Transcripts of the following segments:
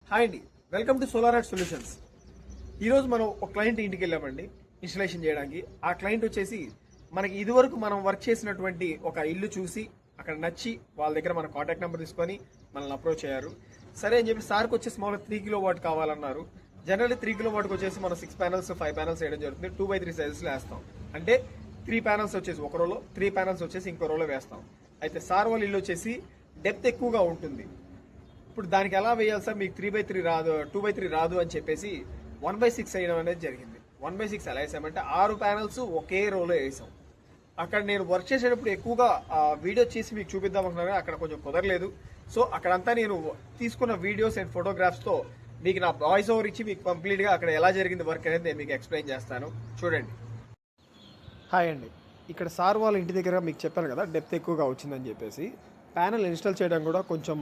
Hi అండి, welcome to solar art solutions. ఈరోజు మనం ఒక క్లయింట్ ఇంటికి వెళ్ళామండి ఇన్స్టలేషన్ చేయడానికి. ఆ క్లయింట్ వచ్చేసి మనకి ఇదివరకు మనం వర్క్ చేసినటువంటి ఒక ఇల్లు చూసి అక్కడ నచ్చి వాళ్ళ దగ్గర మన కాంటాక్ట్ నెంబర్ తీసుకొని మనల్ని అప్రోచ్ అయ్యారు. సరే అని చెప్పి సార్కి వచ్చేసి మామూలుగా 3 kW కావాలన్నారు. జనరల్లీ 3 kW వచ్చేసి మనం 6 panels 5 panels వేయడం జరుగుతుంది. 2x3 సైజెస్లో వేస్తాం. అంటే 3 panels వచ్చేసి ఒక రోలో, 3 panels వచ్చేసి ఇంకో రోలో వేస్తాం. అయితే సార్ వాళ్ళ ఇల్లు వచ్చేసి డెప్త్ ఎక్కువగా ఉంటుంది. ఇప్పుడు దానికి ఎలా వేయాలి సార్, మీకు 3x3 రాదు, 2x3 రాదు అని చెప్పేసి 1/6 వేయడం అనేది జరిగింది. 1/6 ఎలా వేసామంటే 6 panels ఒకే రోలో వేసాం. అక్కడ నేను వర్క్ చేసేటప్పుడు ఎక్కువగా వీడియో చేసి మీకు చూపిద్దాం అనుకున్నాను, అక్కడ కొంచెం కుదరలేదు. సో అక్కడంతా నేను తీసుకున్న వీడియోస్ అండ్ ఫోటోగ్రాఫ్స్తో మీకు నా వాయిస్ ఓవర్ ఇచ్చి మీకు కంప్లీట్గా అక్కడ ఎలా జరిగింది వర్క్ అనేది నేను మీకు ఎక్స్ప్లెయిన్ చేస్తాను. చూడండి. హాయ్ అండి, ఇక్కడ సార్ వాళ్ళ ఇంటి దగ్గర మీకు చెప్పాను కదా డెప్త్ ఎక్కువగా వచ్చిందని చెప్పేసి. ప్యానల్ ఇన్స్టాల్ చేయడం కూడా కొంచెం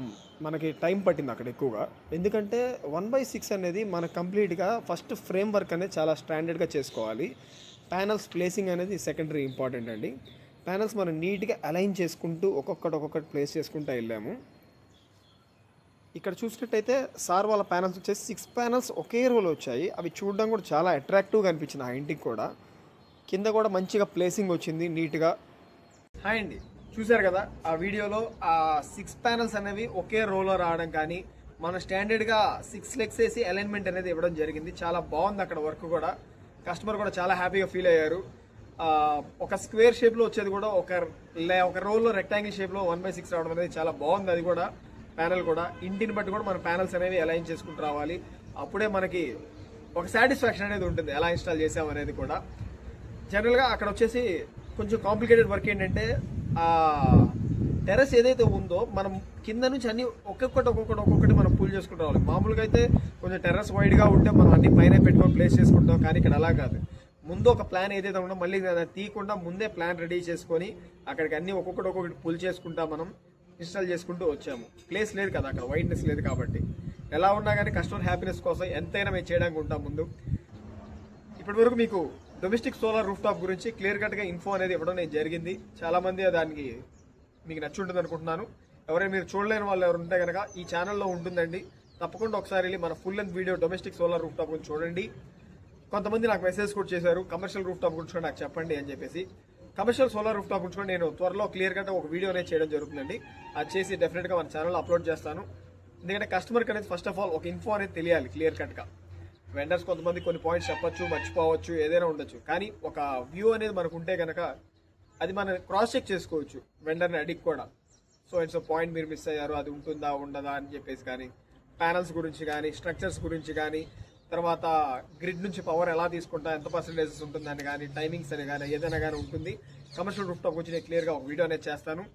మనకి టైం పట్టింది అక్కడ ఎక్కువగా. ఎందుకంటే 1/6 అనేది మన కంప్లీట్గా ఫస్ట్ ఫ్రేమ్ వర్క్ అనేది చాలా స్టాండర్డ్గా చేసుకోవాలి. ప్యానల్స్ ప్లేసింగ్ అనేది సెకండరీ ఇంపార్టెంట్ అండి. ప్యానల్స్ మనం నీట్గా అలైన్ చేసుకుంటూ ఒక్కొక్కటి ప్లేస్ చేసుకుంటూ వెళ్ళాము. ఇక్కడ చూసినట్టయితే సార్ వాళ్ళ ప్యానల్స్ వచ్చేసి 6 panels ఒకే రోలో వచ్చాయి. అవి చూడడం కూడా చాలా అట్రాక్టివ్గా అనిపించింది ఆ ఇంటికి కూడా. కింద కూడా మంచిగా ప్లేసింగ్ వచ్చింది నీట్గా. హాయ్ అండి, చూసారు కదా ఆ వీడియోలో ఆ 6 panels అనేవి ఒకే రోలో రావడం కానీ మన స్టాండర్డ్గా 6 legs వేసి అలైన్మెంట్ అనేది ఇవ్వడం జరిగింది. చాలా బాగుంది అక్కడ వర్క్ కూడా. కస్టమర్ కూడా చాలా హ్యాపీగా ఫీల్ అయ్యారు. ఒక స్క్వేర్ షేప్లో వచ్చేది కూడా ఒక రోల్లో రెక్టాంగిల్ షేప్లో 1/6 రావడం అనేది చాలా బాగుంది. అది కూడా ప్యానల్ కూడా ఇంటిని బట్టి కూడా మన ప్యానల్స్ అనేవి అలైన్ చేసుకుంటూ రావాలి. అప్పుడే మనకి ఒక సాటిస్ఫాక్షన్ అనేది ఉంటుంది ఎలా ఇన్స్టాల్ చేసాం అనేది కూడా. జనరల్గా అక్కడ వచ్చేసి కొంచెం కాంప్లికేటెడ్ వర్క్ ఏంటంటే టెర్రస్ ఏదైతే ఉందో మనం కింద నుంచి అన్ని ఒక్కొక్కటి మనం పూల్ చేసుకుంటూ రావాలి. మామూలుగా అయితే కొంచెం టెర్రస్ వైడ్గా ఉంటే మనం అన్ని పైన పెట్టుకొని ప్లేస్ చేసుకుంటాం. కానీ ఇక్కడ అలా కాదు. ముందు ఒక ప్లాన్ ఏదైతే ఉందో మళ్ళీ తీయకుండా ముందే ప్లాన్ రెడీ చేసుకొని అక్కడికి అన్ని ఒక్కొక్కటి పుల్ చేసుకుంటా మనం ఇన్స్టాల్ చేసుకుంటూ వచ్చాము. ప్లేస్ లేదు కదా అక్కడ, వైడ్నెస్ లేదు కాబట్టి. ఎలా ఉన్నా కానీ కస్టమర్ హ్యాపీనెస్ కోసం ఎంతైనా మేము చేయడానికి ఉంటాం ముందు. ఇప్పటి వరకు మీకు డొమెస్టిక్ సోలార్ రూఫ్ టాప్ గురించి క్లియర్ కట్గా ఇన్ఫో అనేది ఇవ్వడం నేను జరిగింది. చాలామంది దానికి మీకు నచ్చి ఉంటుంది అనుకుంటున్నాను. ఎవరైనా మీరు చూడలేని వాళ్ళు ఎవరు ఉంటే కనుక ఈ ఛానల్లో ఉంటుందండి. తప్పకుండా ఒకసారి వెళ్ళి మన full length video domestic solar roof top గురించి చూడండి. కొంతమంది నాకు మెసేజ్ కూడా చేశారు కమర్షియల్ రూఫ్ టాప్ గురించి నాకు చెప్పండి అని చెప్పేసి. కమర్షియల్ సోలార్ రూఫ్ టాప్ గురించి నేను త్వరలో క్లియర్ కట్గా ఒక వీడియో అనేది చేయడం జరుగుతుందండి. అది చేసి డెఫినెట్గా మన ఛానల్లో అప్లోడ్ చేస్తాను. ఎందుకంటే కస్టమర్కి అనేది ఫస్ట్ ఆఫ్ ఆల్ ఒక ఇన్ఫో అనేది తెలియాలి క్లియర్ కట్గా. వెండర్స్ కొంతమంది కొన్ని పాయింట్స్ చెప్పొచ్చు, మర్చిపోవచ్చు, ఏదైనా ఉండొచ్చు. కానీ ఒక వ్యూ అనేది మనకు ఉంటే కనుక అది మనం క్రాస్ చెక్ చేసుకోవచ్చు వెండర్ని అడిగి కూడా. సో ఇట్స్ పాయింట్ మీరు మిస్ అయ్యారు, అది ఉంటుందా ఉండదా అని చెప్పేసి. కానీ ప్యానల్స్ గురించి కానీ స్ట్రక్చర్స్ గురించి కానీ తర్వాత గ్రిడ్ నుంచి పవర్ ఎలా తీసుకుంటా, ఎంత పర్సెంటేజెస్ ఉంటుందని కానీ టైమింగ్స్ అని కానీ ఏదైనా కానీ ఉంటుంది. కమర్షియల్ రూఫ్ టాప్ గురించి నేను క్లియర్గా ఒక వీడియో అనేది చేస్తాను.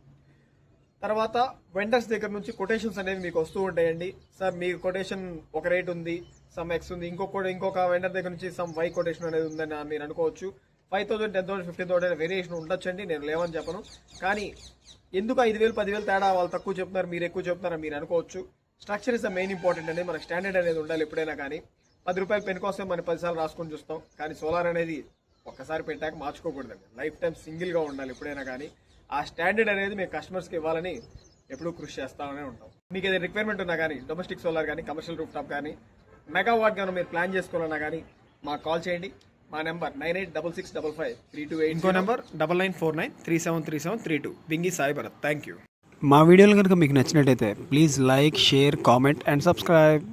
తర్వాత వెండర్స్ దగ్గర నుంచి కొటేషన్స్ అనేవి మీకు వస్తూ ఉంటాయండి. సార్ మీ కొటేషన్ ఒక రేట్ ఉంది, సమ్ ఎక్స్ ఉంది, ఇంకొక వెండర్ దగ్గర నుంచి సమ్ వై కొటేషన్ అనేది ఉందని మీరు అనుకోవచ్చు. 5,000, 10,000, 15,000 వేరియేషన్ ఉండొచ్చండి, నేను లేవని చెప్పను. కానీ ఎందుకు 5,000, 10,000 తేడా వాళ్ళు తక్కువ చెప్తున్నారు, మీరు ఎక్కువ చెప్తున్నారా మీరు అనుకోవచ్చు. Structure is the main important అండి. మనకు స్టాండర్డ్ అనేది ఉండాలి ఎప్పుడైనా. కానీ 10 రూపాయలు పెన్ కోసం మనం 10 సార్లు రాసుకొని చూస్తాం. కానీ సోలార్ అనేది ఒక్కసారి పెట్టాక మార్చుకోకూడదండి. లైఫ్ టైం సింగిల్గా ఉండాలి ఎప్పుడైనా. కానీ ఆ స్టాండర్డ్ అనేది మేము కస్టమర్స్కి ఇవ్వాలని ఎప్పుడూ కృషి చేస్తామనే ఉంటాం. మీకు ఏదైనా రిక్వైర్మెంట్ ఉన్నా కానీ డొమెస్టిక్ సోలార్ కానీ కమర్షియల్ రూఫ్ టాప్ కానీ మెగావాట్ కానీ మీరు ప్లాన్ చేసుకోవాలన్నా కానీ మాకు కాల్ చేయండి. మా నెంబర్ 9866553288. ఇంకో number 9949373732. Bingi Sai Bharat. Thank you. మా వీడియోలు కనుక మీకు నచ్చినట్టయితే please like, share, comment and subscribe.